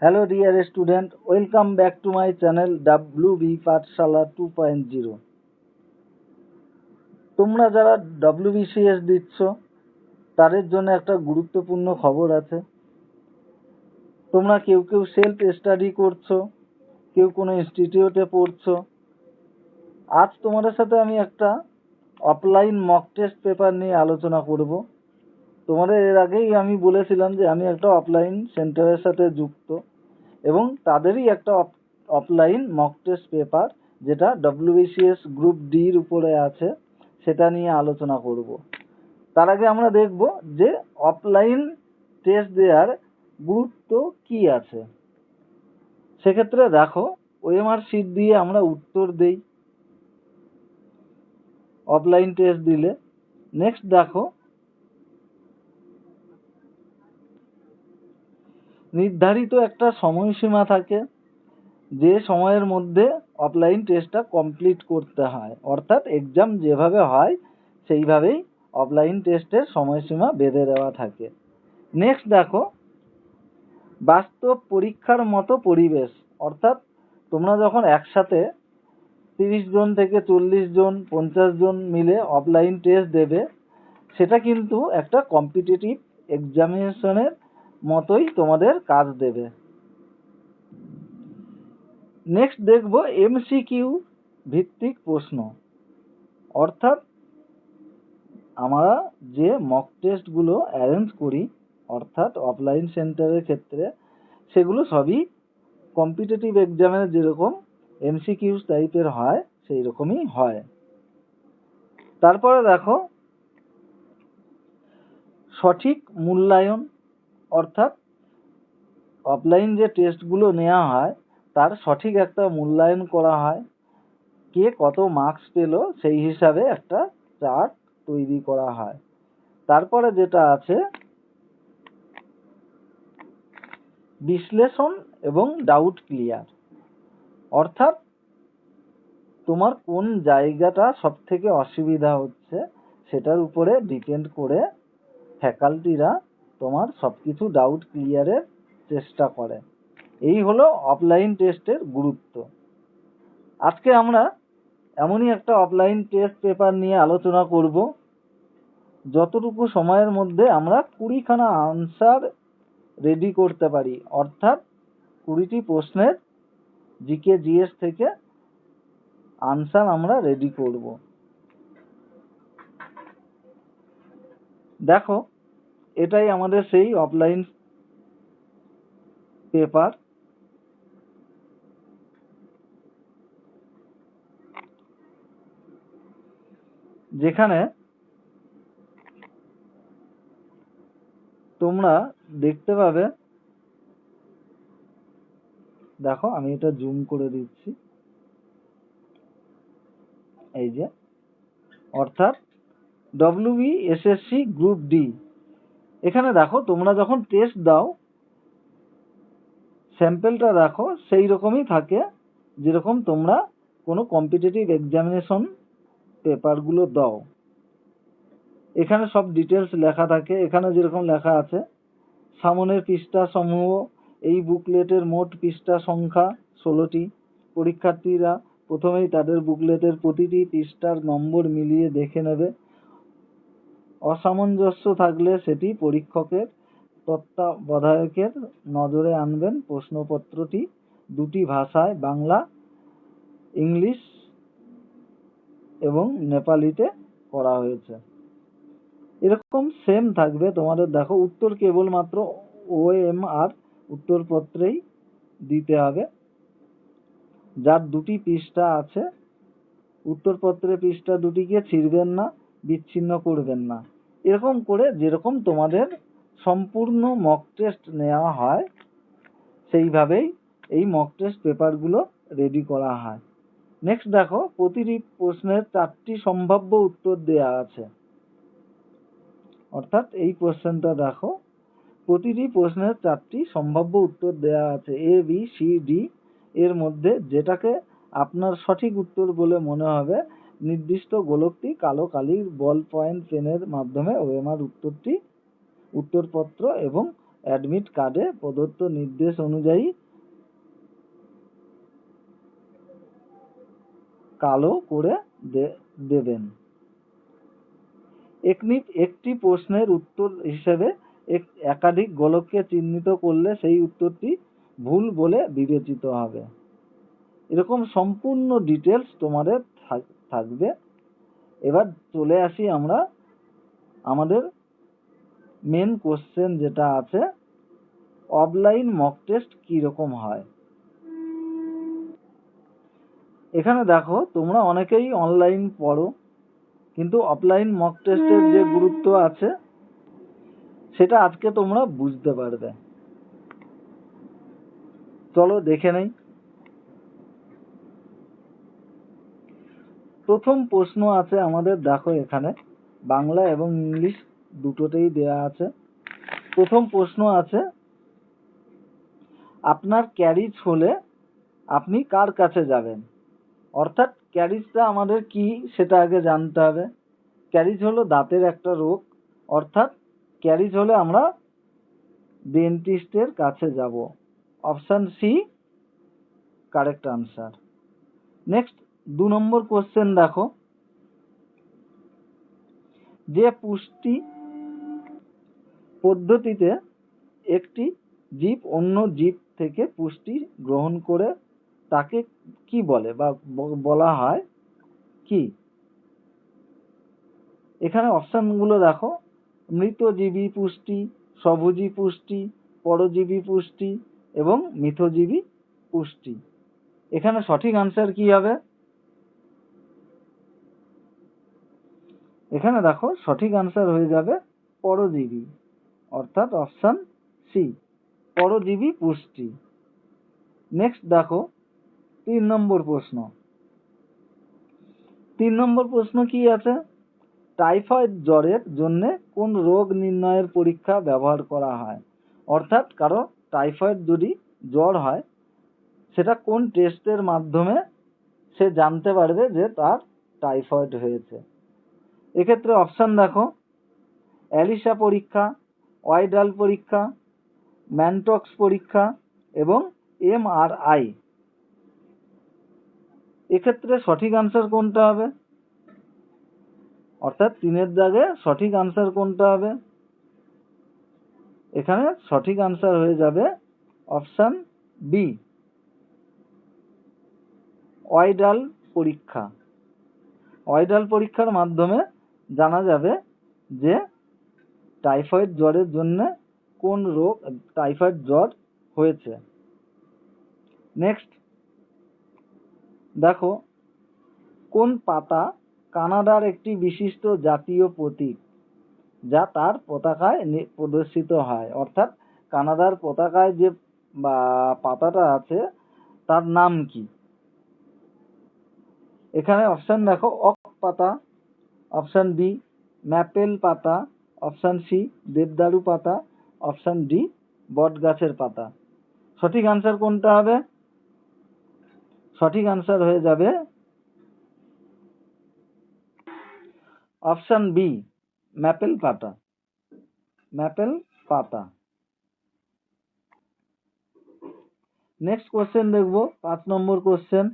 Hello dear student, welcome back to my channel WB পাঠশালা 2.0। তোমরা যারা WBCS দিচ্ছ তাদের জন্য একটা গুরুত্বপূর্ণ খবর আছে। তোমরা কেউ কেউ সেলফ স্টাডি করছো, কেউ কোনো ইনস্টিটিউটে পড়ছো। আজ তোমাদের সাথে আমি একটা অফলাইন মক টেস্ট পেপার নিয়ে আলোচনা করব। তোমাদের এর আগেই আমি বলেছিলাম যে আমি একটা অফলাইন সেন্টারের সাথে যুক্ত এবং তাদেরই একটা অফলাইন মক টেস্ট পেপার যেটা WBCS গ্রুপ ডির উপরে আছে সেটা নিয়ে আলোচনা করব। তার আগে আমরা দেখব যে অফলাইন টেস্ট দেওয়ার গুরুত্ব কি আছে। সেক্ষেত্রে দেখো, ওএমআর শিট দিয়ে আমরা উত্তর দেই অফলাইন টেস্ট দিলে। নেক্সট দেখো, নির্ধারিত একটা সময়সীমা থাকে, যে সময়ের মধ্যে অফলাইন টেস্টটা কমপ্লিট করতে হয়, অর্থাৎ এক্সাম যেভাবে হয় সেইভাবেই অফলাইন টেস্টের সময়সীমা বেঁধে দেওয়া থাকে। নেক্সট দেখো, বাস্তব পরীক্ষার মতো পরিবেশ, অর্থাৎ তোমরা যখন একসাথে 30 জন থেকে 40 জন 50 জন মিলে অফলাইন টেস্ট দেবে, সেটা কিন্তু একটা কম্পিটিটিভ এক্সামিনেশনের মতোই তোমাদের কাজ দেবে। নেক্সট দেখব MCQ ভিত্তিক প্রশ্ন, অর্থাৎ আমরা যে মক টেস্টগুলো অ্যারেঞ্জ করি অর্থাৎ অফলাইন সেন্টারের ক্ষেত্রে, সেগুলো সবই কম্পিটিটিভ এক্সামের যেরকম MCQ টাইপের হয় সেই রকমই হয়। তারপরে দেখো, সঠিক মূল্যায়ন, অর্থাৎ অফলাইন যে টেস্টগুলো নেওয়া হয় তার সঠিক একটা মূল্যায়ন করা হয়। কে কত মার্কস পেল সেই হিসাবে একটা চার্ট তৈরি করা হয়। তারপরে যেটা আছে, বিশ্লেষণ এবং ডাউট ক্লিয়ার, অর্থাৎ তোমার কোন জায়গাটা সব থেকে অসুবিধা হচ্ছে সেটার উপরে ডিপেন্ড করে ফ্যাকাল্টিরা তোমার সবকিছু ডাউট ক্লিয়ারের চেষ্টা করে। এই হলো অফলাইন টেস্টের গুরুত্ব। আজকে আমরা এমনই একটা অফলাইন টেস্ট পেপার নিয়ে আলোচনা করব যতটুকু সময়ের মধ্যে আমরা 20খানা আনসার রেডি করতে পারি, অর্থাৎ 20টি প্রশ্নের জিকে জিএস থেকে আনসার আমরা রেডি করব। দেখো, এটাই আমাদের সেই অফলাইন পেপার। যেখানে তোমরা দেখতে পাবে, দেখো আমি এটা জুম করে দিচ্ছি, এই যে, অর্থাৎ WBSSC গ্রুপ ডি। এখানে দেখো তোমরা যখন টেস্ট দাও স্যাম্পেলটা দেখো সেই রকমই থাকে যেরকম তোমরা কোনো কম্পিটিটিভ এক্সামিনেশন পেপারগুলো দাও। এখানে সব ডিটেলস লেখা থাকে। এখানে যেরকম লেখা আছে, সামনের পৃষ্ঠা সমূহ, এই বুকলেটের মোট পৃষ্ঠা সংখ্যা 16টি। পরীক্ষার্থীরা প্রথমেই তাদের বুকলেটের প্রতিটি পৃষ্ঠার নম্বর মিলিয়ে দেখে নেবে। অসামঞ্জস্য থাকলে সেটি পরীক্ষকের তত্ত্বাবধায়কের নজরে আনবেন। প্রশ্নপত্রটি 2টি ভাষায়, বাংলা, ইংলিশ এবং নেপালিতে করা হয়েছে। এরকম সেম থাকবে তোমাদের। দেখো, উত্তর কেবলমাত্র OMR উত্তরপত্রেই দিতে হবে। যার 2টি পৃষ্ঠা আছে, উত্তরপত্রের পৃষ্ঠা 2টিকে ছিঁড়বেন না, বিচ্ছিন্ন করবেন না। এরকম করে যেরকম তোমাদের সম্পূর্ণ মক টেস্ট নেওয়া হয় সেইভাবেই এই মক টেস্ট পেপারগুলো রেডি করা হয়। নেক্সট দেখো, প্রতিটি প্রশ্নের 4টি সম্ভাব্য উত্তর দেওয়া আছে, অর্থাৎ এই কোশ্চেনটা দেখো, প্রতিটি প্রশ্নের 4টি সম্ভাব্য উত্তর দেওয়া আছে, ABCD। এর মধ্যে যেটাকে আপনার সঠিক উত্তর বলে মনে হবে নির্দিষ্ট গোলকটি কালো কালির বল পয়েন্ট পেনের মাধ্যমে OMR উত্তরপত্র এবং অ্যাডমিট কার্ডে প্রদত্ত নির্দেশ অনুযায়ী কালো করে দেবেন। একটি প্রশ্নের উত্তর হিসেবে একাধিক গোলককে চিহ্নিত করলে সেই উত্তরটি ভুল বলে বিবেচিত হবে। এরকম সম্পূর্ণ ডিটেলস তোমাদের থাকবে। এবার চলে আসি আমরা আমাদের মেন কোশ্চেন যেটা আছে, অফলাইন মক টেস্ট কি রকম হয়। এখানে দেখো তোমরা অনেকেই অনলাইন পড়ো, কিন্তু অফলাইন মক টেস্টের যে গুরুত্ব আছে সেটা আজকে তোমরা বুঝতে পারবে। চলো দেখে নেই। প্রথম প্রশ্ন আছে আমাদের, দেখো এখানে বাংলা এবং ইংলিশ দুটোতেই দেয়া আছে। প্রথম প্রশ্ন আছে, আপনার ক্যারিজ হলে আপনি কার কাছে যাবেন। অর্থাৎ ক্যারিজটা আমাদের কি সেটা আগে জানতে হবে। ক্যারিজ হলো দাঁতের একটা রোগ, অর্থাৎ ক্যারিজ হলে আমরা ডেন্টিস্টের কাছে যাব। Option C correct answer. Next 2 number question দেখো, যে পুষ্টি পদ্ধতিতে একটি জীব অন্য জীব থেকে পুষ্টি গ্রহণ করে তাকে কি বলে বা বলা হয় কি। এখানে অপশনগুলো দেখো, মৃতজীবী পুষ্টি, স্বভোজী পুষ্টি, পরজীবী পুষ্টি এবং মিথজীবী পুষ্টি। এখানে সঠিক আনসার কি হবে। এখানে দেখো সঠিক আনসার হয়ে যাবে পরজীবী, অর্থাৎ অপশন সি পরজীবী পুষ্টি। নেক্সট দেখো 3 নম্বর প্রশ্ন। 3 নম্বর প্রশ্ন কি আছে, টাইফয়েড জ্বরের জন্য কোন রোগ নির্ণয়ের পরীক্ষা ব্যবহার করা হয়। অর্থাৎ কারো টাইফয়েড যদি জ্বর হয় সেটা কোন টেস্টের মাধ্যমে সে জানতে পারবে যে তার টাইফয়েড হয়েছে। এক্ষেত্রে অপশন দেখো, অ্যালিসা পরীক্ষা, ওয়াইডাল পরীক্ষা, ম্যানটক্স পরীক্ষা এবং এমআরআই। এক্ষেত্রে সঠিক আনসার কোনটা হবে, অর্থাৎ 3-এর দাগে সঠিক আনসার কোনটা হবে। এখানে সঠিক আনসার হয়ে যাবে অপশন বি ওয়াইডাল পরীক্ষা। ওয়াইডাল পরীক্ষার মাধ্যমে জানা যাবে যে টাইফয়েড জ্বরের জন্য কোন রোগ টাইফয়েড জ্বর হয়েছে। নেক্সট দেখো, কোন পাতা কানাডার একটি বিশিষ্ট জাতীয় প্রতীক যা তার পতাকায় প্রদর্শিত হয়। অর্থাৎ কানাডার পতাকায় যে পাতাটা আছে তার নাম কি। এখানে অপশন দেখো, ওক পাতা, অপশন বি ম্যাপেল পাতা, অপশন সি দেবদারু পাতা, অপশন ডি বট গাছের পাতা। সঠিক আনসার কোনটা হবে, সঠিক আনসার হয়ে যাবে অপশন বি ম্যাপেল পাতা। ম্যাপেল পাতা। নেক্সট কোশ্চেন দেখবো 5 নম্বর কোশ্চেন,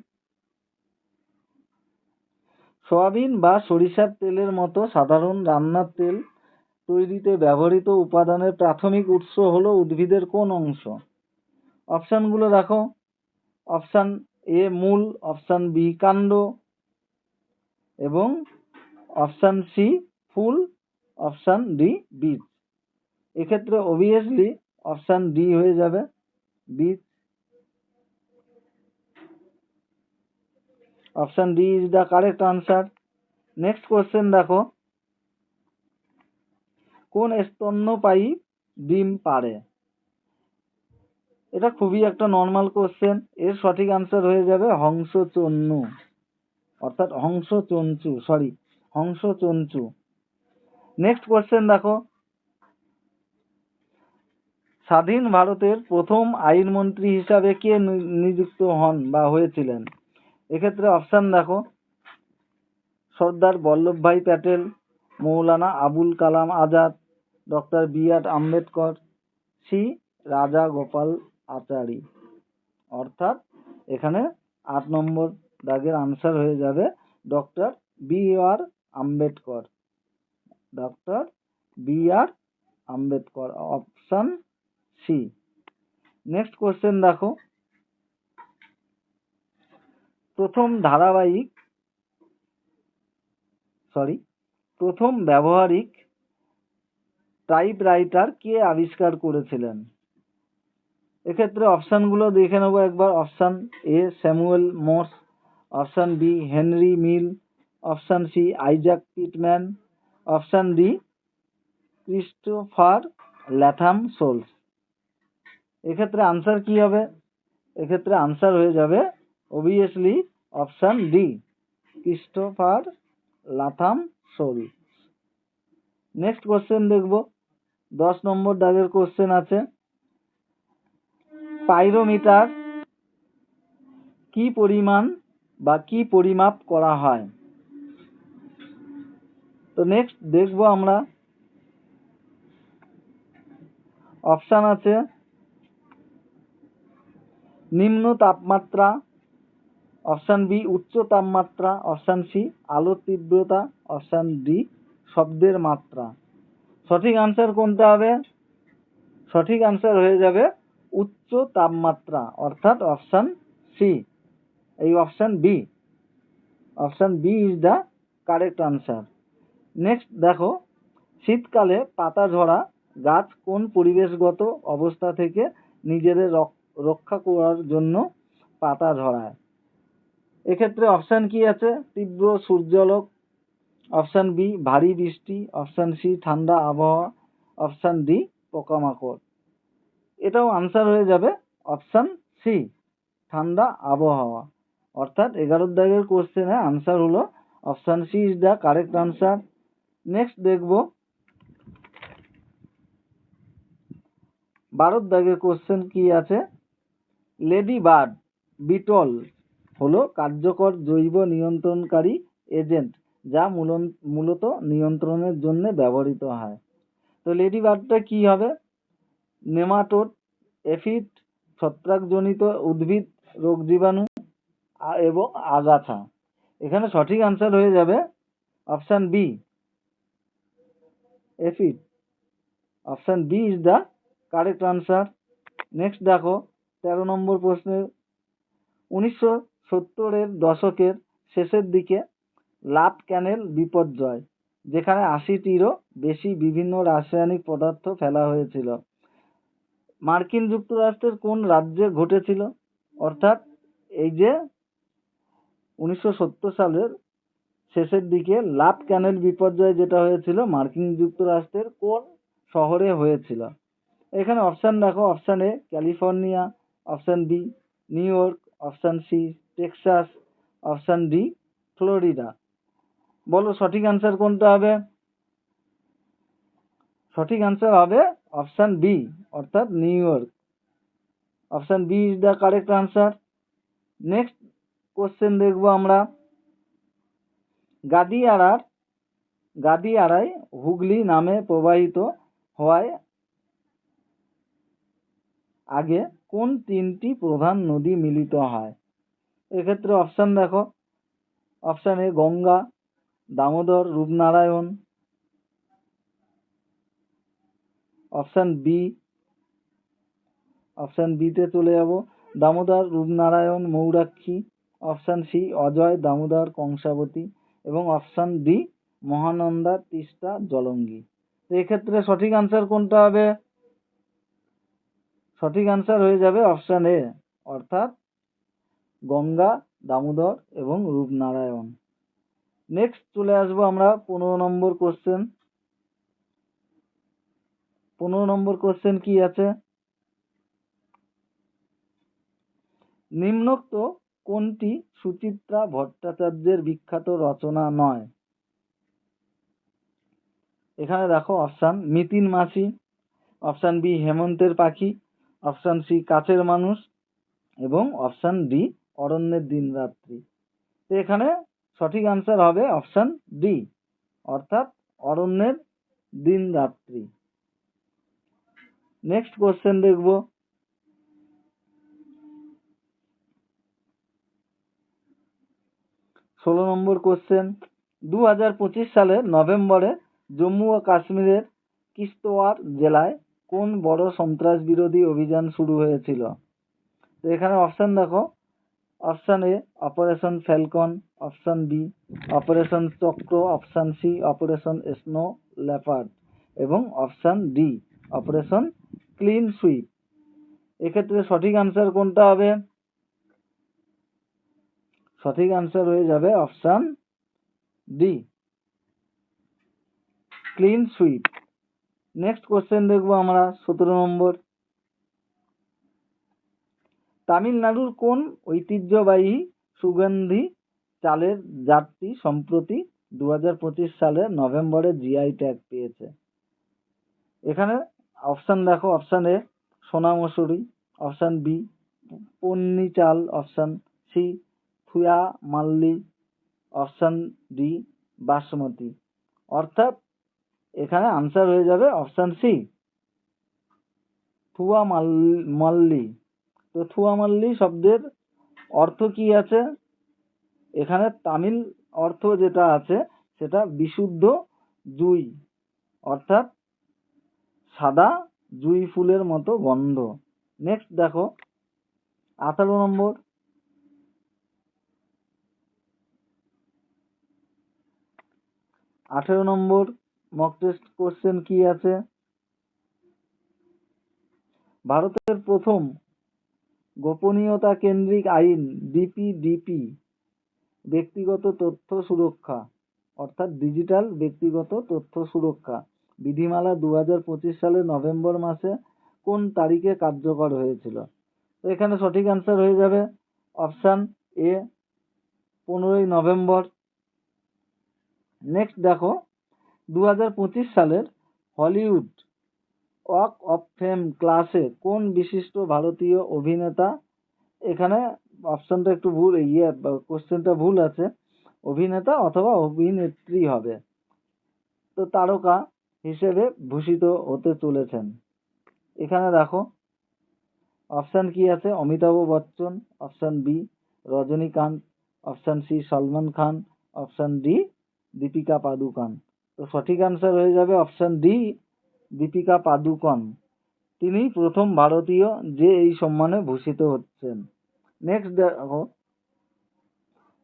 সয়াবিন বা সরিষার তেলের মতো সাধারণ রান্নার তেল তৈরিতে ব্যবহৃত উপাদানের প্রাথমিক উৎস হলো উদ্ভিদের কোন অংশ। অপশনগুলো দেখো, অপশন এ মূল, অপশন বি কাণ্ড এবং অপশন সি ফুল, অপশন ডি বীজ। এক্ষেত্রে অবভিয়াসলি অপশন ডি হয়ে যাবে বীজ। Option D is the correct answer. Next question দেখো, কোন স্তন্যপায়ী ডিম পাড়ে। এটা খুবই একটা নর্মাল কোশ্চেন। এর সঠিক আনসার হয়ে যাবে হংসচন্যু, অর্থাৎ হংসচঞ্চু। নেক্সট কোশ্চেন দেখো, স্বাধীন ভারতের প্রথম আইনমন্ত্রী হিসাবে কে নিযুক্ত হন বা হয়েছিলেন। এক্ষেত্রে অপশন দেখো, Sardar Vallabhbhai Patel, Maulana Abul Kalam Azad, doctor B R Ambedkar, C রাজা গোপাল আচারী। অর্থাৎ এখানে 8 নম্বর দাগের আনসার হয়ে যাবে doctor B R Ambedkar. Doctor B R Ambedkar, option C. Next question দেখো, প্রথম ব্যবহারিক টাইপরাইটার কে আবিষ্কার করেছিলেন? এক্ষেত্রে অপশনগুলো দেখে নেবো একবার। Option A Samuel Morse, option B Henry Mill, option C Isaac Pitman, option D Christopher Latham Sholes. এক্ষেত্রে আনসার কি হবে? এক্ষেত্রে আনসার হয়ে যাবে obviously option D Christopher Latham Sholes. Next question দেখব, 10 নম্বর দাগের কোশ্চেন আছে, পাইরোমিটার কি পরিমাণ বা কি পরিমাপ করা হয়? তো নেক্সট দেখব আমরা। অপশন আছে নিম্ন তাপমাত্রা, অপশন বি উচ্চ তাপমাত্রা, অপশন সি আলোর তীব্রতা, অপশন ডি শব্দের মাত্রা। সঠিক আনসার কোনটা হবে? সঠিক আনসার হয়ে যাবে উচ্চ তাপমাত্রা, অর্থাৎ অপশন সি, এই option B. Option B is the correct answer. Next দেখো, শীতকালে পাতা ঝরা গাছ কোন পরিবেশগত অবস্থা থেকে নিজেদের রক্ষা করার জন্য পাতা ঝরায়? এক্ষেত্রে অপশন কি আছে? তীব্র সূর্যালোক, অপশন বি ভারী বৃষ্টি, অপশন সি ঠান্ডা আবহাওয়া, অপশন ডি পোকামাকড়। এটাও আনসার হয়ে যাবে অপশন সি ঠান্ডা আবহাওয়া। অর্থাৎ 11 দাগের কোশ্চেনে আনসার হলো option C is the correct answer. Next দেখব 12 দাগের কোশ্চেন কি আছে, লেডি বার্ড বিটল হলো কার্যকর জৈব নিয়ন্ত্রণকারী এজেন্ট যা মূলত নিয়ন্ত্রণের জন্য ব্যবহৃত হয়। তো লেডি বার্ডটা কি হবে? নেমাটোড, এফিড, ছত্রাকজনিত উদ্ভিদ রোগ জীবাণু এবং আগাছা। এখানে সঠিক আনসার হয়ে যাবে option B aphid. Option B is the correct answer. Next দেখো 13 নম্বর প্রশ্নের, 1970-এর দশকের শেষের দিকে লাভ ক্যানেল বিপর্যয়, যেখানে 80টিরও বেশি বিভিন্ন রাসায়নিক পদার্থ ফেলা হয়েছিল, মার্কিন যুক্তরাষ্ট্রের কোন রাজ্যে ঘটেছিল? অর্থাৎ এই যে 1970 সালের শেষের দিকে লাভ ক্যানেল বিপর্যয় যেটা হয়েছিল মার্কিন যুক্তরাষ্ট্রের কোন শহরে হয়েছিল? এখানে অপশন দেখো, option A California, option B New York, option C Texas, option D Florida. বলো সঠিক আনসার কোনটা হবে? সঠিক আনসার হবে অপশন বি, অর্থাৎ New York. Option B is the correct answer. Next question দেখবো আমরা, গাদিয়ারায় হুগলি নামে প্রবাহিত হওয়ায় আগে কোন 3টি প্রধান নদী মিলিত হয়? এক্ষেত্রে অপশন দেখো, অপশন এ গঙ্গা, দামোদর, রূপনারায়ণ, অপশন বিতে চলে যাব দামোদর, রূপনারায়ণ, ময়ূরাক্ষী, অপশন সি অজয়, দামোদর, কংসাবতী এবং অপশন ডি মহানন্দা, তিস্তা, জলঙ্গি। তো এক্ষেত্রে সঠিক আনসার কোনটা হবে? সঠিক আনসার হয়ে যাবে অপশন এ, অর্থাৎ গঙ্গা, দামোদর এবং রূপনারায়ণ। নেক্সট চলে আসবো আমরা 15 নম্বর কোশ্চেন। 15 নম্বর কোশ্চেন কি আছে, নিম্নোক্ত কোনটি সুচিত্রা ভট্টাচার্যের বিখ্যাত রচনা নয়? এখানে দেখো অপশন মিতিন মাসি, অপশন বি হেমন্তের পাখি, অপশন সি কাছের মানুষ এবং অপশন ডি অরণ্যের দিনরাত্রি। তো এখানে সঠিক আনসার হবে অপশন ডি, অর্থাৎ অরণ্যের দিনরাত্রি। নেক্সট কোশ্চেন দেখব। 16 নম্বর কোশ্চেন, 2025 সালের নভেম্বরে জম্মু ও কাশ্মীরের কিশ্তওয়ার জেলায় কোন বড় সন্ত্রাস বিরোধী অভিযান শুরু হয়েছিল? তো এখানে অপশন দেখো। Option A operation falcon, option B operation Chakra, option C operation snow leopard এবং option D operation clean sweep. এক্ষেত্রে সঠিক আনসার কোনটা হবে? সঠিক আনসার হয়ে যাবে option D clean sweep. Next question দেখবো আমরা 17 নম্বর। তামিলনাড়ুর কোন ঐতিহ্যবাহী সুগন্ধি চালের জাতটি সম্প্রতি 2025 সালের নভেম্বরে জিআই ট্যাগ পেয়েছে? এখানে অপশন দেখো। অপশন এ সোনা মসুরি, অপশন বি পন্নি চাল, option C থুয়া মাল্লি, option D basmati. অর্থাৎ এখানে আনসার হয়ে যাবে অপশন সি থুয়া মাল্লি। তো থুয়া মাল্লি শব্দের অর্থ কি আছে? এখানে তামিল অর্থ যেটা আছে সেটা বিশুদ্ধ জুই, অর্থাৎ সাদা জুই ফুলের মতো গন্ধ। নেক্সট দেখো 18 নম্বর। 18 নম্বর মক টেস্ট কোশ্চেন কি আছে? ভারতের প্রথম গোপনীয়তা কেন্দ্রিক আইন ডিপিডিপি ব্যক্তিগত তথ্য সুরক্ষা, অর্থাৎ ডিজিটাল ব্যক্তিগত তথ্য সুরক্ষা বিধিমালা 2025 সালের নভেম্বর মাসে কোন তারিখে কার্যকর হয়েছিল? তো এখানে সঠিক আনসার হয়ে যাবে অপশন এ 15 নভেম্বর। নেক্সট দেখো 2025 সালের হলিউড ওয়াক অফ ফেম ক্লাসে কোন বিশিষ্ট ভারতীয় অভিনেতা, এখানে অপশনটা একটু ভুল, কোশ্চেনটা ভুল আছে, অভিনেতা অথবা অভিনেত্রী হবে, তো তারকা হিসেবে ভূষিত হতে চলেছেন? এখানে দেখো অপশন কি আছে? Amitabh Bachchan, option B Rajinikanth, option C Salman Khan, option D Deepika Padukone. তো সঠিক আনসার হয়ে যাবে অপশন ডি দীপিকা পাদুকন। তিনি প্রথম ভারতীয় যে এই সম্মানে ভূষিত হচ্ছেন। নেক্সট দেখো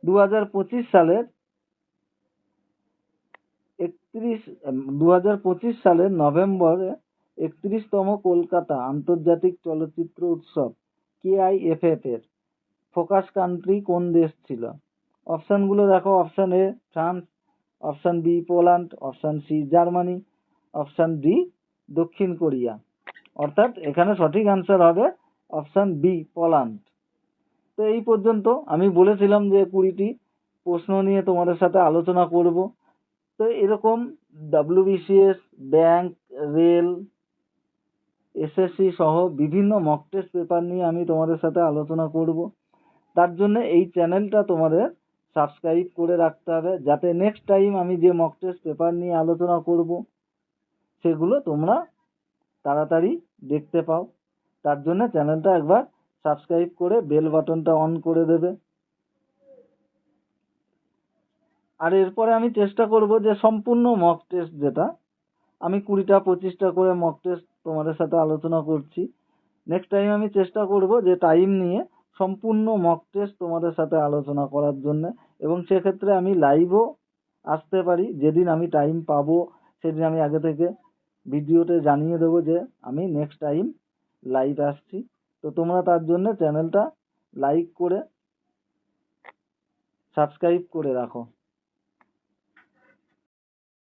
2025 সালের 2025 সালের নভেম্বরে 31তম কলকাতা আন্তর্জাতিক চলচ্চিত্র উৎসব KIFF এর ফোকাস কান্ট্রি কোন দেশ ছিল? অপশনগুলো দেখো। Option A France, option B Poland, option C Germany, option D দক্ষিণ কোরিয়া। অর্থাৎ এখানে সঠিক আনসার হবে অপশন বি পোল্যান্ড। তো এই পর্যন্ত আমি বলেছিলাম যে 20টি প্রশ্ন নিয়ে তোমাদের সাথে আলোচনা করব। তো এরকম WBCS, ব্যাংক, রেল, SSC সহ বিভিন্ন মক টেস্ট পেপার নিয়ে আমি তোমাদের সাথে আলোচনা করব। তার জন্য এই চ্যানেলটা তোমাদের সাবস্ক্রাইব করে রাখতে হবে, যাতে নেক্সট টাইম আমি যে মক টেস্ট পেপার নিয়ে আলোচনা করব সেগুলো তোমরা তাড়াতাড়ি দেখতে পাও। তার জন্য চ্যানেলটা একবার সাবস্ক্রাইব করে বেল বাটনটা অন করে দেবে। আর এরপরে আমি চেষ্টা করব যে সম্পূর্ণ মক টেস্ট, যেটা আমি 20টা 25টা করে মক টেস্ট তোমাদের সাথে আলোচনা করছি, নেক্সট টাইম আমি চেষ্টা করব যে টাইম নিয়ে সম্পূর্ণ মক টেস্ট তোমাদের সাথে আলোচনা করার জন্য, এবং সেক্ষেত্রে আমি লাইভও আসতে পারি। যেদিন আমি টাইম পাবো সেদিন আমি আগে থেকে ভিডিওতে জানিয়ে দেবো যে আমি নেক্সট টাইম লাইভ আসছি। তো তোমরা তার জন্য চ্যানেলটা লাইক করে সাবস্ক্রাইব করে রাখো।